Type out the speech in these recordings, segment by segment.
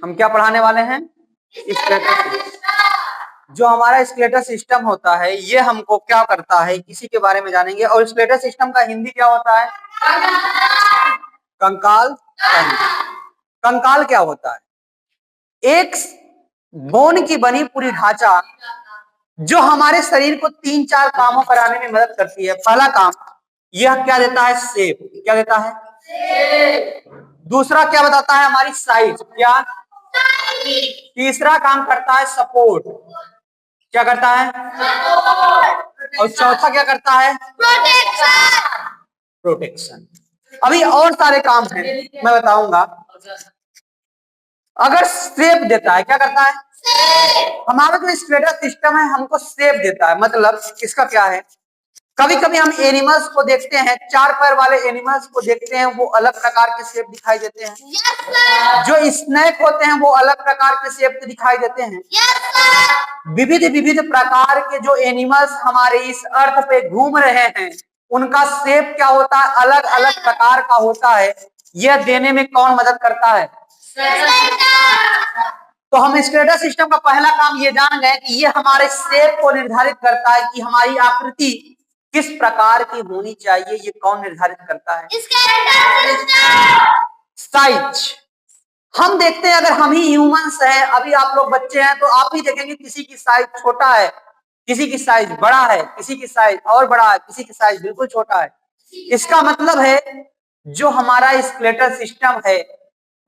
हम क्या पढ़ाने वाले हैं? स्केलेटल। जो हमारा स्केलेटल सिस्टम होता है ये हमको क्या करता है इसी के बारे में जानेंगे। और स्केलेटल सिस्टम का हिंदी क्या होता है? कंकाल तंत्र। कंकाल क्या होता है? एक बोन की बनी पूरी ढांचा जो हमारे शरीर को 3-4 कामों कराने में मदद करती है। पहला काम यह क्या देता है? शेप। क्या देता है? दूसरा क्या बताता है? हमारी साइज। क्या? तीसरा काम करता है सपोर्ट। क्या करता है? और चौथा क्या करता है? प्रोटेक्शन। अभी और सारे काम हैं मैं बताऊंगा। अगर शेप देता है, क्या करता है? हमारा जो स्केलेटल सिस्टम है हमको शेप देता है। मतलब इसका क्या है? कभी कभी हम एनिमल्स को देखते हैं, 4 पैर वाले एनिमल्स को देखते हैं, वो अलग प्रकार के शेप दिखाई देते हैं। जो स्नेक होते हैं वो अलग प्रकार के शेप के दिखाई देते हैं। विविध विविध प्रकार के जो एनिमल्स हमारे इस अर्थ पे घूम रहे हैं उनका शेप क्या होता है? अलग अलग प्रकार का होता है। यह देने में कौन मदद करता है? तो हम स्केलेटल सिस्टम का पहला काम ये जान गए कि ये हमारे शेप को निर्धारित करता है कि हमारी आकृति किस प्रकार की होनी चाहिए। ये कौन निर्धारित करता है? साइज। हम देखते हैं, अगर हम ही ह्यूमंस हैं, अभी आप लोग बच्चे हैं तो आप ही देखेंगे किसी की साइज छोटा है, किसी की साइज बड़ा है, किसी की साइज और बड़ा है, किसी की साइज बिल्कुल छोटा है। इसका मतलब है जो हमारा स्केलेटल सिस्टम है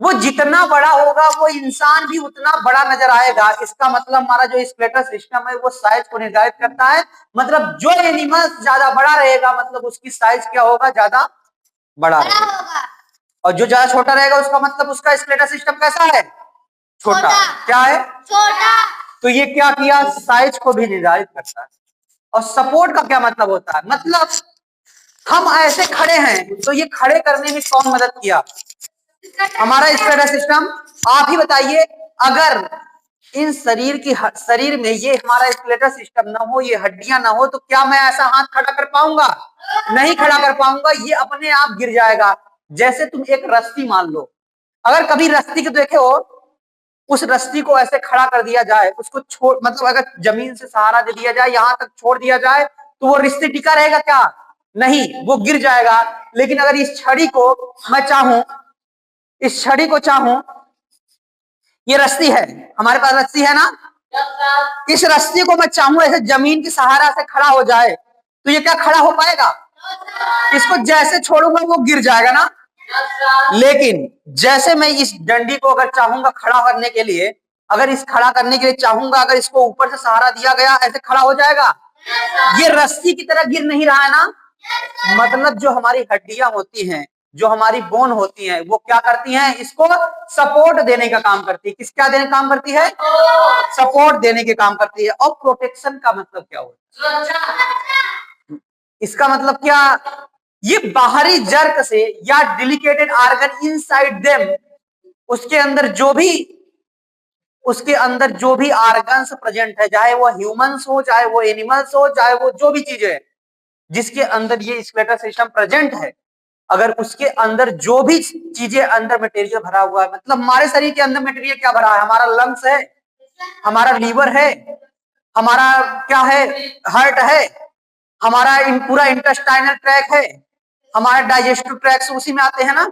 वो जितना बड़ा होगा वो इंसान भी उतना बड़ा नजर आएगा। इसका मतलब हमारा जो स्केलेटल सिस्टम है वो साइज को निर्धारित करता है। मतलब जो एनिमल ज्यादा बड़ा रहेगा मतलब उसकी साइज क्या होगा? ज्यादा बड़ा रहेगा। और जो ज्यादा छोटा रहेगा उसका मतलब उसका स्केलेटल सिस्टम कैसा है? छोटा। क्या है? छोटा। तो ये क्या किया? साइज को भी निर्धारित करता है। और सपोर्ट का क्या मतलब होता है? मतलब हम ऐसे खड़े हैं तो ये खड़े करने में कौन मदद किया? हमारा स्केलेटल सिस्टम। आप ही बताइए, अगर इन शरीर में ये हमारा स्केलेटल सिस्टम ना हो, ये हड्डियां ना हो, तो क्या मैं ऐसा हाथ खड़ा कर पाऊंगा? नहीं खड़ा कर पाऊंगा। ये अपने आप गिर जाएगा। जैसे तुम एक रस्सी मान लो, अगर कभी रस्सी को देखे हो, उस रस्सी को ऐसे खड़ा कर दिया जाए, उसको छोड़ मतलब अगर जमीन से सहारा दे दिया जाए, यहां तक छोड़ दिया जाए, तो वो रस्सी टिका रहेगा क्या? नहीं, वो गिर जाएगा। लेकिन अगर इस छड़ी को मैं चाहूं, इस छड़ी को चाहूं, ये रस्सी है, हमारे पास रस्सी है ना, इस रस्सी को मैं चाहूं ऐसे जमीन की सहारा से खड़ा हो जाए, तो ये क्या खड़ा हो पाएगा? इसको जैसे छोड़ूंगा वो गिर जाएगा ना। लेकिन जैसे मैं इस डंडी को अगर चाहूंगा खड़ा करने के लिए, अगर इस खड़ा करने के लिए चाहूंगा, अगर इसको ऊपर से सहारा दिया गया, ऐसे खड़ा हो जाएगा। ये रस्सी की तरह गिर नहीं रहा है ना। मतलब जो हमारी हड्डियां होती हैं, जो हमारी बोन होती हैं, वो क्या करती हैं? इसको सपोर्ट देने का काम करती है। किस क्या देने का काम करती है? सपोर्ट देने के काम करती है। और प्रोटेक्शन का मतलब क्या होता है? इसका मतलब क्या? ये बाहरी जर्क से या डेलिकेटेड आर्गन इनसाइड देम, उसके अंदर जो भी आर्गन्स प्रेजेंट है, चाहे वो ह्यूमंस हो, चाहे वो एनिमल्स हो, चाहे वो जो भी चीजें है जिसके अंदर ये स्केलेटल सिस्टम प्रेजेंट है, अगर उसके अंदर जो भी चीजें अंदर मटेरियल भरा हुआ है, मतलब हमारे शरीर के अंदर मटेरियल क्या भरा है? हमारा लंग्स है, हमारा लीवर है, हमारा क्या है? हार्ट है, हमारा पूरा इंटेस्टाइनल ट्रैक है, हमारा डाइजेस्टिव ट्रैक्स उसी में आते हैं ना।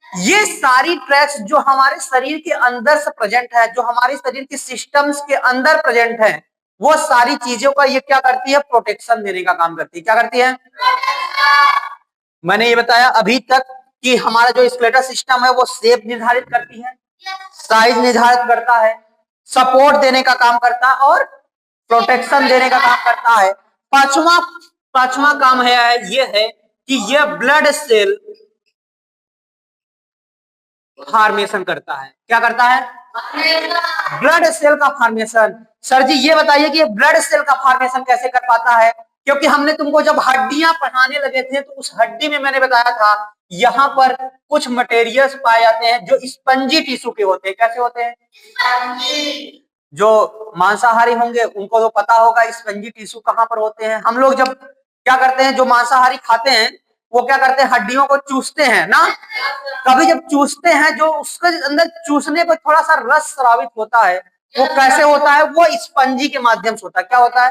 ये सारी ट्रैक्स जो हमारे शरीर के अंदर से प्रेजेंट है, जो हमारे शरीर के सिस्टम्स के अंदर प्रेजेंट है, वो सारी चीजों का ये क्या करती है? प्रोटेक्शन देने का काम करती है। क्या करती है? मैंने ये बताया अभी तक कि हमारा जो स्केलेटल सिस्टम है वो शेप निर्धारित करती है, साइज निर्धारित करता है, सपोर्ट देने का काम करता है और प्रोटेक्शन देने का काम करता है। पांचवा काम ये है कि यह ब्लड सेल फॉर्मेशन करता है। क्या करता है? ब्लड सेल का फॉर्मेशन। सर जी ये बताइए कि ब्लड सेल का फॉर्मेशन कैसे कर पाता है? क्योंकि हमने तुमको जब हड्डियां पढ़ाने लगे थे तो उस हड्डी में मैंने बताया था यहाँ पर कुछ मटेरियल्स पाए जाते हैं जो स्पंजी टिश्यू के होते हैं। कैसे होते हैं? जो मांसाहारी होंगे उनको तो पता होगा स्पंजी टिश्यू कहां पर होते हैं। हम लोग जब क्या करते हैं, जो मांसाहारी खाते हैं वो क्या करते हैं, हड्डियों को चूसते हैं ना। कभी जब चूसते हैं, जो उसके अंदर चूसने पर थोड़ा सा रस स्रावित होता है, वो कैसे होता है, वो स्पंजी के माध्यम से होता है। क्या होता है,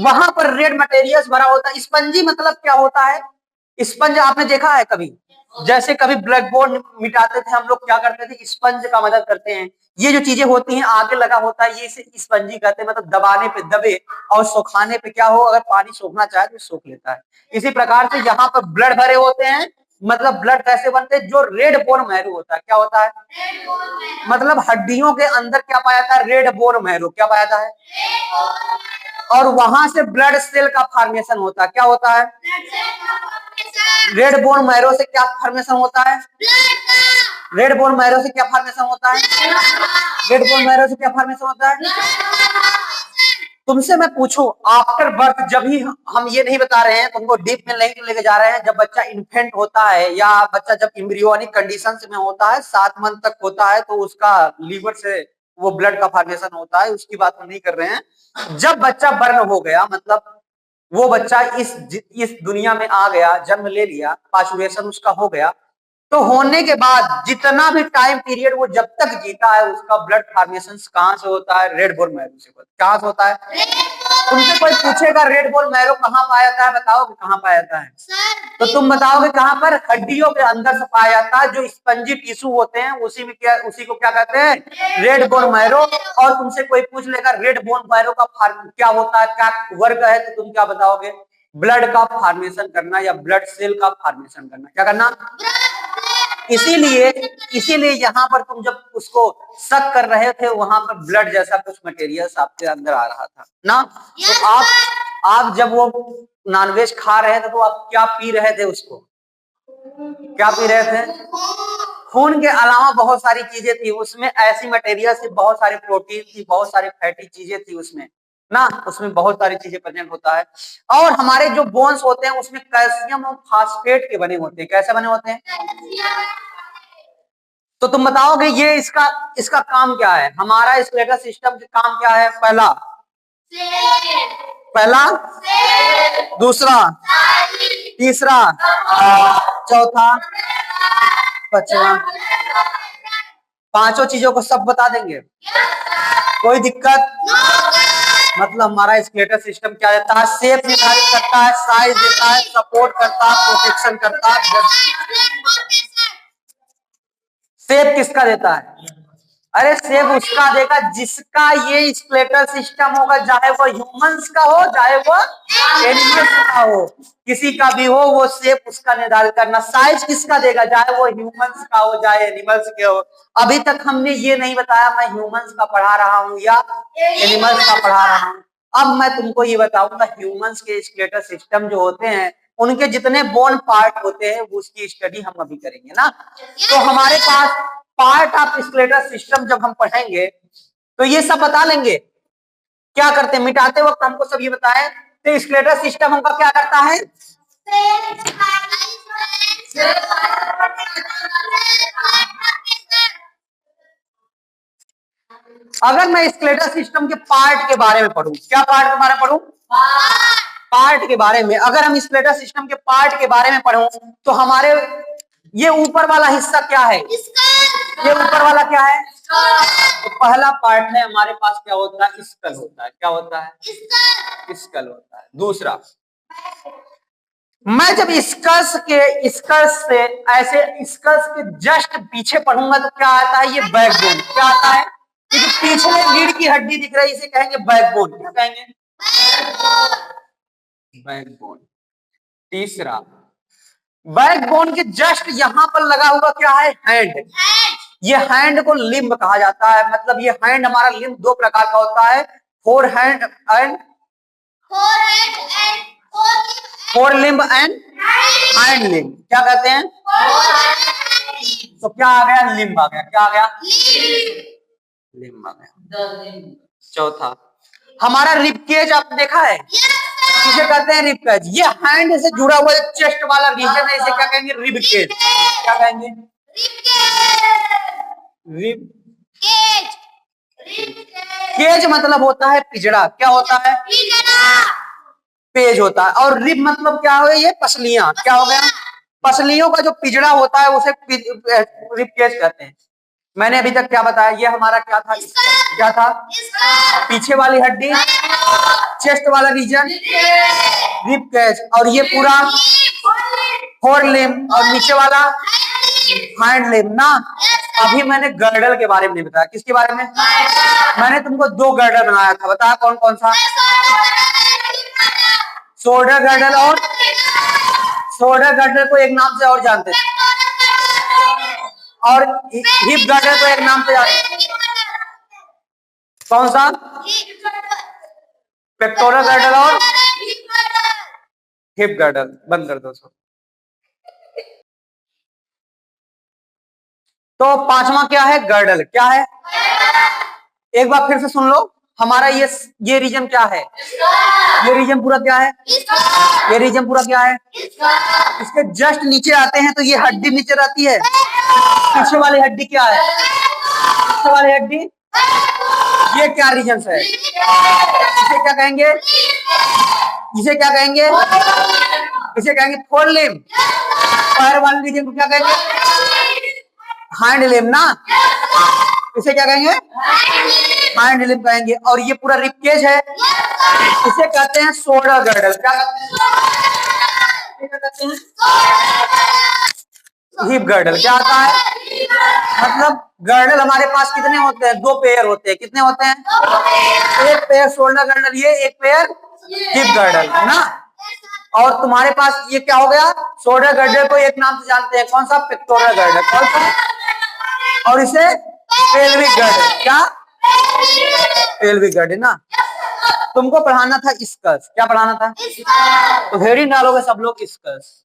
वहां पर रेड मटेरियल्स भरा होता है। स्पंजी मतलब क्या होता है, स्पंज आपने देखा है कभी, जैसे कभी ब्लैक बोर्ड मिटाते थे हम लोग, क्या करते थे, स्पंज का मदद करते हैं। ये जो चीजें होती हैं आगे लगा होता है, ये इसे स्पंजी कहते हैं, मतलब दबाने पे दबे और सुखाने पे क्या हो, अगर पानी सोखना चाहे तो सोख लेता है। इसी प्रकार से यहाँ पर ब्लड भरे होते हैं, मतलब ब्लड कैसे बनते हैं, जो रेड बोन मैरो होता है। क्या होता है, मतलब हड्डियों के अंदर क्या पाया जाता है, रेड बोन मैरो। क्या पाया जाता है, और वहां से ब्लड सेल का फॉर्मेशन होता है। क्या होता है, रेड बोन मैरो से क्या फॉर्मेशन होता है, रेड बोन मैरो से क्या फॉर्मेशन होता है, रेड बोन मैरो से क्या फॉर्मेशन होता है। तुमसे मैं पूछूं, आफ्टर बर्थ, जब ही हम ये नहीं बता रहे हैं तुमको, डीप में नहीं लेके जा रहे हैं, जब बच्चा इन्फेंट होता है या बच्चा जब एम्ब्रियोनिक कंडीशन में होता है, 7 मंथ तक होता है, तो उसका लीवर से वो ब्लड का फॉर्मेशन होता है, उसकी बात हम नहीं कर रहे हैं। जब बच्चा बर्न हो गया, मतलब वो बच्चा इस दुनिया में आ गया, जन्म ले लिया, पाचुरेशन उसका हो गया, तो होने के बाद जितना भी टाइम पीरियड वो जब तक जीता है, उसका ब्लड फॉर्मेशन कहां से होता है, रेड बोन मैरो से। कहां से होता है, तुमसे कोई पूछेगा रेड बोन मैरो कहाँ पाया जाता है, बताओगे कहाँ पाया जाता है, तो तुम बताओगे कहां पर, हड्डियों के अंदर से पाया जाता है, जो स्पंजी टिश्यू होते हैं उसी में क्या, उसी को क्या कहते हैं, रेड बोन मैरो। और तुमसे कोई पूछ लेगा रेड बोन मैरो का क्या होता है, क्या वर्क है, तो तुम क्या बताओगे, ब्लड का फॉर्मेशन करना या ब्लड सेल का फॉर्मेशन करना। क्या करना, इसीलिए यहाँ पर तुम जब उसको शक कर रहे थे, वहां पर ब्लड जैसा कुछ मटेरियल आपके अंदर आ रहा था ना। तो आप जब वो नॉनवेज खा रहे थे, तो आप क्या पी रहे थे, उसको क्या पी रहे थे, खून के अलावा बहुत सारी चीजें थी उसमें, ऐसी मटेरियल थी, बहुत सारे प्रोटीन थी, बहुत सारी फैटी चीजें थी उसमें ना, उसमें बहुत सारी चीजें प्रेजेंट होता है। और हमारे जो बोन्स होते हैं उसमें कैल्शियम और फास्फेट के बने होते हैं। कैसे बने होते हैं, तो तुम बताओगे ये इसका इसका काम क्या है, हमारा स्केलेटल सिस्टम का काम क्या है, पहला दूसरा, तीसरा, चौथा, पांचवा, पांचों चीजों को सब बता देंगे, कोई दिक्कत, मतलब हमारा स्केलेटल सिस्टम क्या देता है, शेप निर्धारित करता है, साइज देता है, सपोर्ट करता है, प्रोटेक्शन करता है। शेप किसका देता है, अरे शेप उसका देगा जिसका ये स्केलेटल सिस्टम होगा, चाहे वो ह्यूमंस का हो, चाहे वो एनिमल्स का हो, किसी का भी हो, वो शेप उसका निर्धारित करना। साइज किसका देगा, चाहे वो ह्यूमंस का हो, चाहे एनिमल्स के हो। अभी तक हमने ये नहीं बताया मैं ह्यूमंस का पढ़ा रहा हूं या एनिमल्स का पढ़ा रहा हूं। अब मैं तुमको ये बताऊंगा, ह्यूमंस के स्केलेटल सिस्टम जो होते हैं, उनके जितने बोन पार्ट होते हैं, उसकी स्टडी हम अभी करेंगे ना। तो हमारे पास पार्ट ऑफ स्केलेटल सिस्टम जब हम पढ़ेंगे, तो ये सब बता लेंगे क्या करते हैं, मिटाते वक्त हमको सब ये बताएं। तो स्केलेटल सिस्टम हमका क्या करता है, अगर मैं स्केलेटल सिस्टम के पार्ट के बारे में पढ़ूं, क्या पार्ट के बारे में पढ़ूं, पार्ट के बारे में, अगर हम स्केलेटल सिस्टम के पार्ट के बारे में पढ़ूं, तो हमारे ये ऊपर वाला हिस्सा क्या है, ये ऊपर वाला क्या है, तो पहला पार्ट है हमारे पास, क्या होता है, स्कल होता है। क्या होता है, स्कल होता है। दूसरा, मैं जब स्कल्स से ऐसे स्कल्स के जस्ट पीछे पढ़ूंगा, तो क्या आता है, ये बैकबोन। क्या आता है, ये जो पिछले रीढ़ की हड्डी दिख रही है, इसे कहेंगे बैकबोन। क्या कहेंगे, बैकबोन। तीसरा, बैकबोन के जस्ट यहां पर लगा हुआ क्या है, हैंड। ये हैंड को लिम्ब कहा जाता है, मतलब ये हैंड हमारा लिम्ब दो प्रकार का होता है, four hand and four limb and hand limb. क्या कहते हैं, तो क्या आ गया, लिम्ब आ गया। क्या आ गया, लिम्ब आ गया। चौथा, हमारा रिबकेज आपने देखा है, इसे कहते हैं रिबकेज। ये हैंड से जुड़ा हुआ चेस्ट वाला रीजन है, इसे क्या कहेंगे, रिबकेज। क्या कहेंगे, रिब केज मतलब होता है पिजड़ा। क्या होता है, पेज होता है। और रिब मतलब क्या हो, ये पसलियां, क्या हो गया, पसलियों का जो पिजड़ा होता है उसे रिब केज कहते हैं। मैंने अभी तक क्या बताया, ये हमारा क्या था, क्या था, पीछे वाली हड्डी, चेस्ट वाला रीजन रिब केज, और ये पूरा फोर लिम, और नीचे वाला हाइंड लिम ना। अभी मैंने गर्डल के बारे में नहीं बताया, किसके बारे में, मैंने तुमको दो गर्डल बनाया था, बताया कौन कौन सा, शोल्डर गर्डल, और शोल्डर गर्डल को एक नाम से और जानते थे, और हिप गर्डल को एक नाम से जानते, कौन सा, पेक्टोरल गर्डल और हिप गर्डल। बंद कर दो। तो पांचवा क्या है, गर्डल, क्या है, एक बार फिर से सुन लो, हमारा ये रीजन क्या है, ये रीजन पूरा क्या है, ये रीजन पूरा क्या है, इसके जस्ट नीचे आते हैं तो ये हड्डी नीचे रहती है, पीछे वाली हड्डी क्या है, पीछे वाली हड्डी, ये क्या रीजन है, इसे क्या कहेंगे, इसे क्या कहेंगे, इसे कहेंगे फोर लिम। पैर वाले रीजन को क्या कहेंगे, हाइंड लिम ना, इसे क्या कहेंगे, हाइंड लिम कहेंगे। और ये पूरा रिब केज है, इसे कहते हैं शोल्डर गर्डल, क्या कहते हैं, हिप गर्डल। क्या आता है, मतलब गर्डल हमारे पास कितने होते हैं, दो पेयर होते हैं, कितने होते हैं, एक पेयर शोल्डर गर्डल ये, एक पेयर हिप गर्डल है ना। और तुम्हारे पास ये क्या हो गया, शोल्डर गर्डल को एक नाम से जानते हैं, कौन सा, पेक्टोरल गर्डल, कौन सा, और इसे पेल्विक गर्डल, क्या, पेल्विक गर्डल ना। तुमको पढ़ाना था स्कस, क्या पढ़ाना था, तो हेडिंग डालोगे सब लोग स्कस,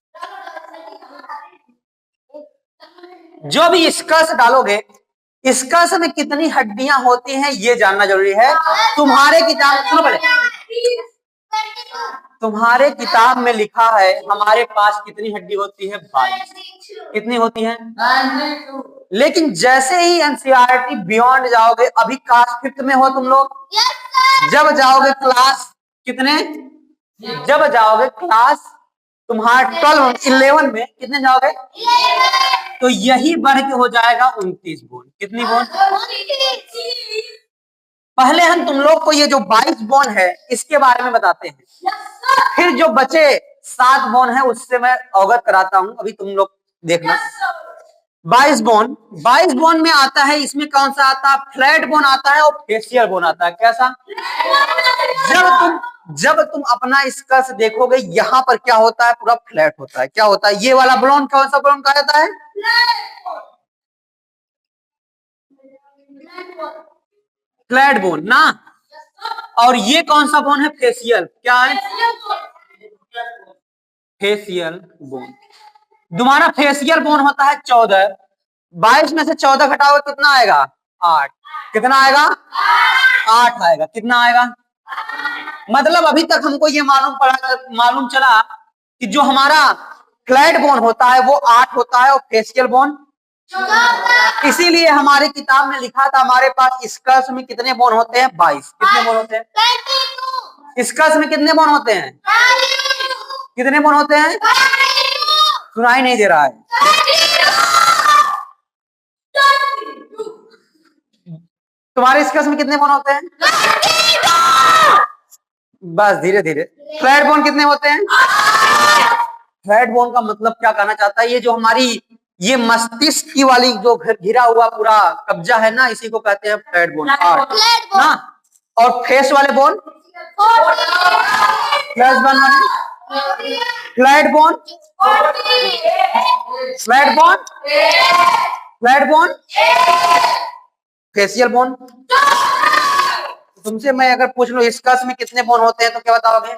जो भी स्कस डालोगे, स्कस में कितनी हड्डियां होती हैं ये जानना जरूरी है। तुम्हारे किताब, सुनो पहले, तुम्हारे किताब में लिखा है हमारे पास कितनी हड्डी होती है, 22, कितनी होती है, लेकिन जैसे ही एनसीईआरटी बियॉन्ड जाओगे, अभी क्लास 5th में हो तुम लोग, जब जाओगे क्लास कितने, जब जाओगे क्लास तुम्हारा 11 में, कितने जाओगे, तो यही बढ़ के हो जाएगा 29 बोन, कितनी बोन, पहले हम तुम लोग को ये जो 22 बोन है इसके बारे में बताते हैं, फिर जो बचे 7 बोन है उससे मैं अवगत कराता हूं, अभी तुम लोग देखना। 22 बोन, 22 बोन में आता है, इसमें कौन सा आता है, फ्लैट बोन आता है और फेशियल बोन आता है, कैसा, जब तुम अपना स्कस देखोगे यहां पर क्या होता है, पूरा फ्लैट होता है, क्या होता है, ये वाला बोन कौन सा बोन कहा जाता है, फ्लैट बोन ना। और ये कौन सा बोन है, फेशियल, क्या है, फेशियल बोन। तुम्हारा फेशियल बोन होता है 14, 22 में से 14 घटाओगे कितना आएगा, 8, कितना आएगा, 8 आएगा, कितना आएगा, मतलब अभी तक हमको ये मालूम चला कि जो हमारा फ्लैट बोन होता है वो 8 होता है और फेशियल बोन, इसीलिए हमारी किताब में लिखा था हमारे पास स्कस में कितने बोन होते हैं, 22, कितने बोन होते हैं, स्कस में कितने बोन होते हैं, कितने बोन होते हैं, सुनाई नहीं दे रहा है, तुम्हारे स्कस में कितने बोन होते हैं, बस धीरे धीरे। फ्लैट बोन कितने होते हैं, फ्लैट बोन का मतलब क्या कहना चाहता है, ये जो हमारी ये मस्तिष्क की वाली जो घिरा हुआ पूरा कब्जा है ना, इसी को कहते हैं फ्लैट बोन, ना। और फेस वाले bone, flat bone, flat bone, flat bone, flat bone, facial bone. तुमसे मैं अगर पूछ लूं स्कस में कितने बोन होते हैं तो क्या बताओगे,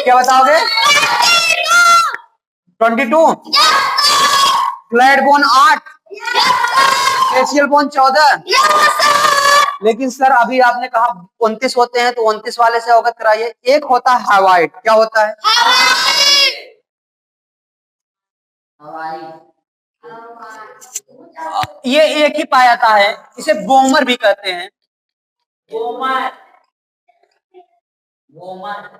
क्या बताओगे, 22, फ्लैट बोन 8, फेशियल बोन 14, लेकिन सर अभी आपने कहा 29 होते हैं, तो 29 वाले से अवगत कराइए। एक होता है हवाइट, क्या होता है, ये एक ही पाया जाता है, इसे बोमर भी कहते हैं, बोमर, बोमर,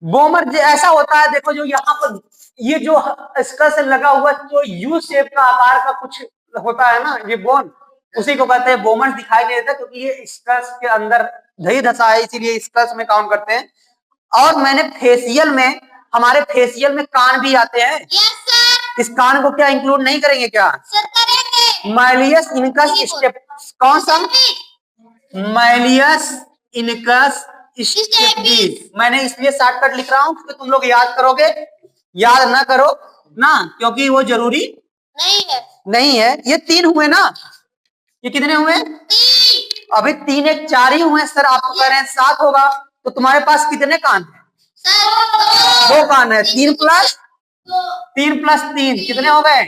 बोमर ऐसा होता है, देखो जो यहाँ पर ये जो इसका से लगा हुआ जो यू शेप का आकार का कुछ होता है ना, ये बोन, उसी को कहते हैं बोमर। दिखाई नहीं देता क्योंकि ये स्कर्स के अंदर दही धसा है, इसीलिए स्कर्स में काउंट करते हैं। और मैंने फेसियल में, हमारे फेसियल में कान भी आते हैं। इस कान को क्या इंक्लूड नहीं करेंगे क्या? मैलियस इनकस स्टेप, कौन सा? Malleus incus stapes. मैंने इसलिए शॉर्टकट लिख रहा हूं क्योंकि तुम लोग याद करोगे, याद ना करो ना, क्योंकि वो जरूरी नहीं है। ये 3 हुए ना, ये कितने हुए? अभी 3 1 4 ही हुए सर, आप कह रहे हैं 7 होगा, तो तुम्हारे पास कितने कान है? 2 कान है। 3 प्लस 3 कितने हो गए?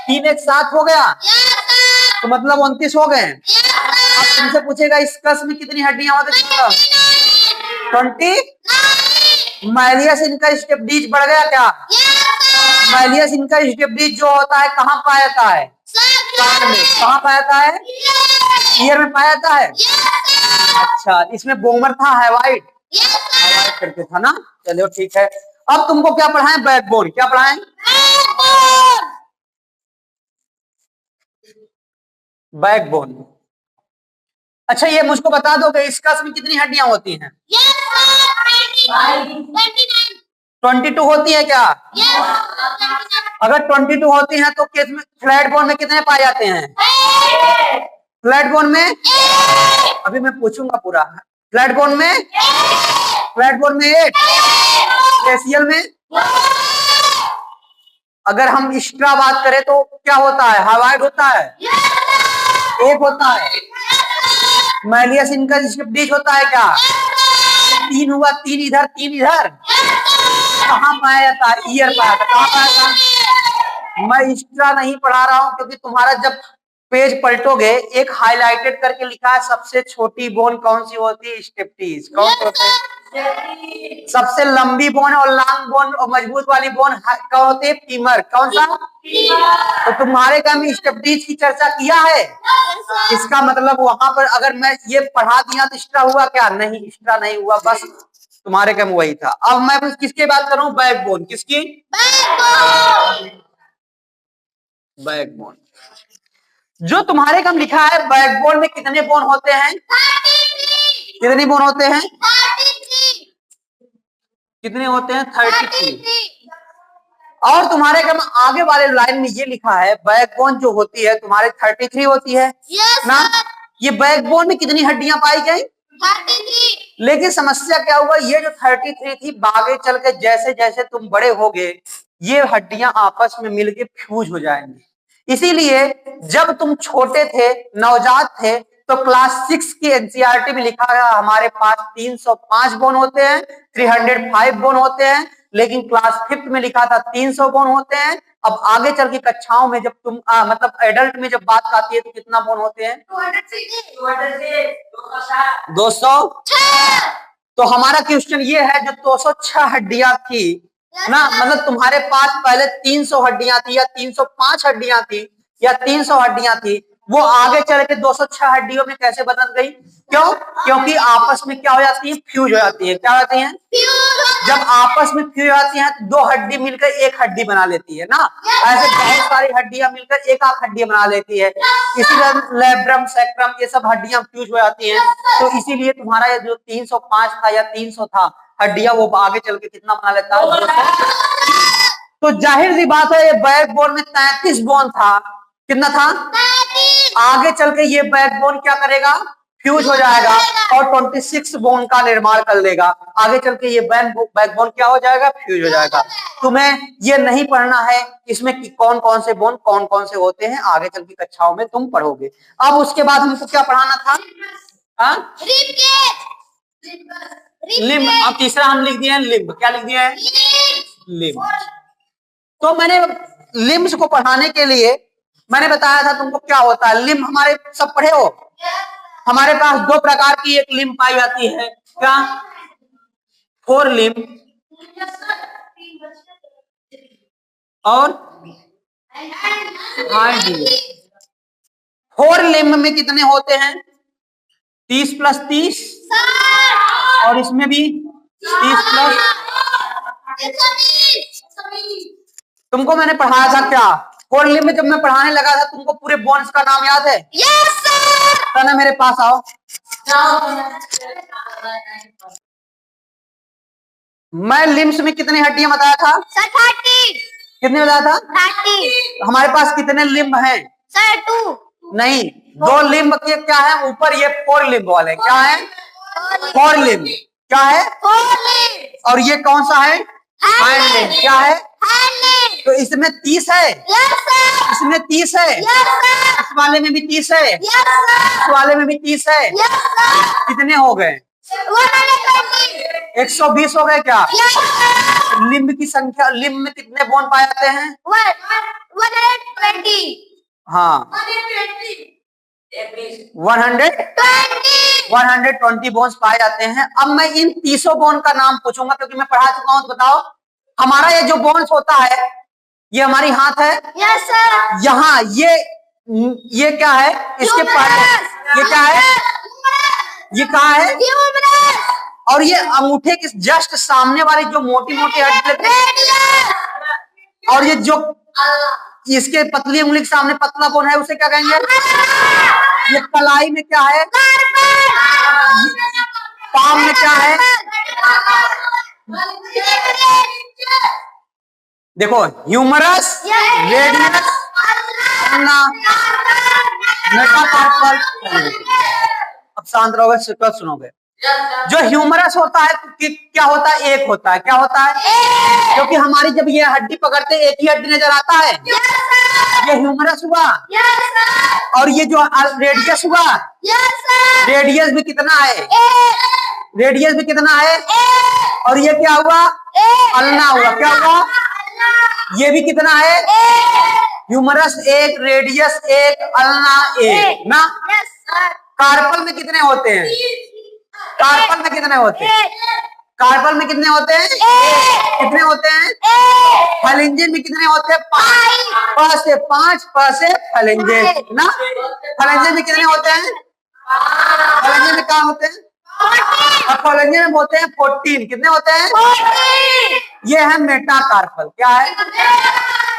3 1 7 हो गया, तो मतलब 29 हो गए। अब तुमसे पूछेगा इस कस में कितनी हड्डियां होती हैं? 20। मैलियस इनका स्टेपिस बढ़ गया क्या? मैलियस इनका स्टेपिस जो होता है कहाँ पाया जाता है? कान में। कहाँ पाया जाता है? ईयर में पाया जाता है। अच्छा, इसमें बोमर था हाइवाइड करके था ना। चलो ठीक है। अब तुमको क्या पढ़ाएं? बैकबोन। क्या पढ़ाएं? बैकबोन। अच्छा, ये मुझको बता दो कि इसका में कितनी हड्डियां होती हैं? 22 होती है क्या? अगर 22 होती हैं तो केस में फ्लैट बोन में कितने पाए जाते हैं? फ्लैट बोन में अभी मैं पूछूंगा पूरा। फ्लैट बोन में 8। फेसियल में अगर हम एक्स्ट्रा बात करें तो क्या होता है? हाइवाइड होता है, 1 होता है। मैलियस इनका स्टेपिस होता है क्या? 3 हुआ, 3 इधर 3 इधर। कहाँ पाया जाता है? ईयर पाया जाता। कहाँ पाया जाता? मैं एक्स्ट्रा नहीं पढ़ा रहा हूं क्योंकि तुम्हारा जब पेज पलटोगे एक हाईलाइटेड करके लिखा है सबसे छोटी बोन कौन सी होती है? स्टेपिस। कौन सी होती है? सबसे लंबी बोन और लॉन्ग बोन और मजबूत वाली बोन कौन होती है? फीमर। कौन सा? तो तुम्हारे का में स्टेपिस की चर्चा किया है। इसका मतलब वहां पर अगर मैं ये पढ़ा दिया तो एक्स्ट्रा हुआ क्या? नहीं, एक्स्ट्रा नहीं हुआ, बस तुम्हारे का में वही था। अब मैं किसकी बात कर रहा हूँ? बैकबोन। किसकी? बैकबोन। जो तुम्हारे कम लिखा है बैकबोन में कितने बोन होते हैं? 33। कितने बोन होते हैं? 33। कितने होते हैं? 33। और तुम्हारे कम आगे वाले लाइन में ये लिखा है बैकबोन जो होती है तुम्हारे 33 होती है ना। ये बैकबोन में कितनी हड्डियां पाई गई? 33। लेकिन समस्या क्या हुआ? ये जो 33 थी आगे चल के जैसे जैसे तुम बड़े होगे ये हड्डियां आपस में मिलके फ्यूज हो जाएंगी। इसीलिए जब तुम छोटे थे, नवजात थे, तो क्लास 6 की एनसीईआरटी में लिखा गया हमारे पास 305 बोन होते हैं, 305 बोन होते हैं। लेकिन क्लास 5th में लिखा था 300 बोन होते हैं। अब आगे चल के कक्षाओं में जब तुम मतलब एडल्ट में जब बात आती है तो कितना बोन होते हैं? 200। तो हमारा क्वेश्चन ये है जो 206 हड्डियां थी ना, मतलब तुम्हारे पास पहले 300 हड्डियां थी या 305 हड्डियां थी या 300 हड्डियां थी, वो आगे चल के 206 हड्डियों में कैसे बदल गई? क्यों? क्योंकि आपस में क्या हो जाती है? फ्यूज हो जाती है। क्या हो जाती है? जब आपस में फ्यूज हो जाती है तो 2 हड्डी मिलकर 1 हड्डी बना लेती है ना। ऐसे बहुत सारी हड्डियां मिलकर एक आध हड्डी बना लेती है। इसीलिए लेब्रम, सैक्रम ये सब हड्डियां फ्यूज हो जाती हैं। तो इसीलिए तुम्हारा ये जो 305 था या 300 था हड्डियां, वो आगे चल के कितना बना लेता है? 200। तो जाहिर सी बात है ये बैकबोन में 33 बोन था। कितना था? 33। आगे चल के ये बैकबोन क्या करेगा? फ्यूज हो जाएगा और 26 बोन का निर्माण कर लेगा। आगे चल के ये बैकबोन क्या हो जाएगा? फ्यूज हो जाएगा। तुम्हें ये नहीं पढ़ना है इसमें कि कौन कौन से बोन कौन कौन से होते हैं, आगे चल के कक्षाओं में तुम पढ़ोगे। अब उसके बाद हमको क्या पढ़ाना था? लिम्ब। अब तीसरा हम लिख दिए लिम्ब। क्या लिख दिया है? लिम्ब। तो मैंने लिम्ब्स को पढ़ाने के लिए मैंने बताया था तुमको क्या होता है। लिम्ब हमारे सब पढ़े हो? हमारे पास 2 प्रकार की एक लिम्ब पाई जाती है। क्या? 4 लिम्ब और हाइंड लिम्ब। 4 लिम्ब में कितने होते हैं? 30 + 30 और इसमें भी 30 प्लस, तुमको मैंने पढ़ाया था क्या फोर लिम्ब में? जब मैं पढ़ाने लगा था तुमको पूरे बोन्स का नाम याद है? Yes sir. तो ना मेरे पास आओ। मैं लिम्स में कितनी हड्डियां बताया था सर? 30। कितने बताया था? 30। हमारे पास कितने लिम्ब हैं सर? 2। नहीं, 2 लिम्ब के क्या है ऊपर, ये 4 लिम्ब वाले क्या है? 4 लिम्ब क्या है? 4 लिम्ब। और ये कौन सा है? हाइंड लिम्ब क्या है? Hand limb. तो इसमें 30 है। Yes sir. इसमें 30 है। Yes sir. इस वाले में भी 30 है। Yes sir. इस वाले में भी 30 है। Yes sir. कितने हो गए? 120। 120 हो गए क्या? Yes sir. लिम्ब की संख्या, लिम्ब में कितने बोन पाए जाते हैं? 120। हाँ 120 बोन्स पाए जाते हैं। अब मैं इन 30 बोन का नाम पूछूंगा क्योंकि मैं पढ़ा चुका हूं। तो बताओ हमारा ये जो बोन्स होता है ये हमारी हाथ है। Yes sir. यहाँ ये क्या है? इसके पहले ये क्या है? ये कहाँ है? और ये अंगूठे के जस्ट सामने वाली जो मोटी मोटी हड्डी, और ये जो इसके पतली उंगली के सामने पतला बोन है उसे क्या कहेंगे? ये कलाई में क्या है? पाम में क्या है? देखो ह्यूमरस, रेडियस, मेटाकार्पल। अब शांत रहोगे, कल सुनोगे। जो ह्यूमरस होता है क्या होता है? एक होता है। क्या होता है? क्योंकि हमारी जब ये हड्डी पकड़ते एक ही हड्डी नजर आता है। ये ह्यूमरस हुआ। और ये जो रेडियस हुआ, रेडियस भी कितना है? रेडियस भी कितना है? और ये क्या हुआ? अल्ना हुआ। क्या हुआ? ये भी कितना है? ह्यूमरस 1, रेडियस 1, अल्ना 1 ना। कार्पल में कितने होते हैं? कार्पल में कितने होते हैं? कार्पल में कितने होते हैं? कितने होते हैं? फलेंजेस में कितने होते हैं? 5। प से 5, प से फलेंजेस ना। फलेंजेस में कितने होते हैं? फलेंजेस में कहाँ होते हैं? और फलेंजेस में होते हैं 14। कितने होते हैं? ये है मेटाकार्पल। क्या है?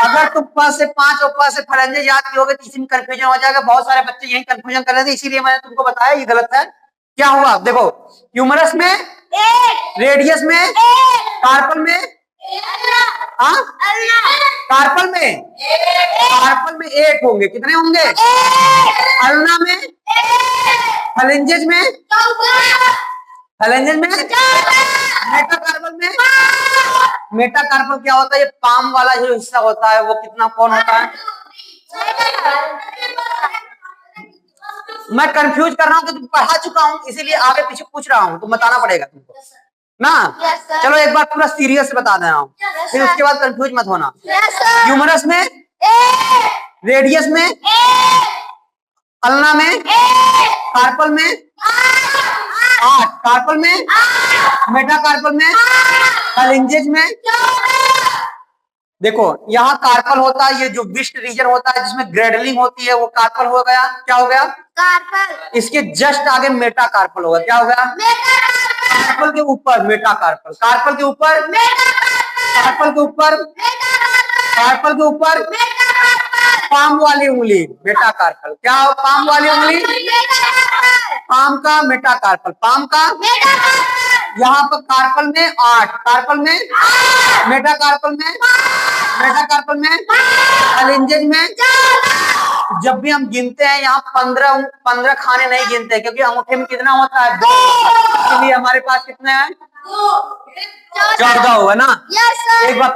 अगर तुम प से 5 और प से फलेंजेस याद कियोगे तो इसी में कंफ्यूजन हो जाएगा। बहुत सारे बच्चे यही कंफ्यूजन कर रहे थे, इसीलिए मैंने तुमको बताया ये गलत है। क्या हुआ देखो, ह्यूमरस में, रेडियस में, कार्पल में, कार्पल में 1 होंगे। कितने होंगे? अल्ना में, फलेंजेस में, मेटाकार्पल में। मेटाकार्पल क्या होता है? ये पाम वाला जो हिस्सा होता है वो कितना कौन होता है? मैं कंफ्यूज कर रहा हूँ क्योंकि पढ़ा चुका हूँ, इसीलिए आगे पीछे पूछ रहा हूँ। तो बताना पड़ेगा तुमको ना। चलो एक बार पूरा सीरियस से बता दे रहा हूँ, फिर उसके बाद कंफ्यूज मत होना। ह्यूमरस में, रेडियस में, अल्ना में, कार्पल में 8, कार्पल में, मेटाकार्पल में, फलेंजेस में। देखो यहाँ कार्पल होता है, ये जो विस्ट रीजन होता है जिसमें ग्रेडलिंग होती है वो कार्पल हो गया। क्या हो गया? कार्पल। इसके जस्ट आगे मेटाकार्पल होगा। क्या होगा? कार्पल के ऊपर मेटाकार्पल, कार्पल के ऊपर, कार्पल के ऊपर, कार्पल के ऊपर पाम वाली उंगली मेटाकार्पल। क्या हो? पाम वाली उंगली, पाम का मेटाकार्पल, पाम का। यहाँ पर कार्पल में 8, कार्पल में, मेटाकार्पल में, मेटाकार्पल में, फलेंजेस में। जब भी हम गिनते हैं यहाँ 15 खाने नहीं गिनते क्योंकि अंगूठे में कितना होता है? 2। इसलिए हमारे पास कितने हैं? 14 होगा ना। एक बार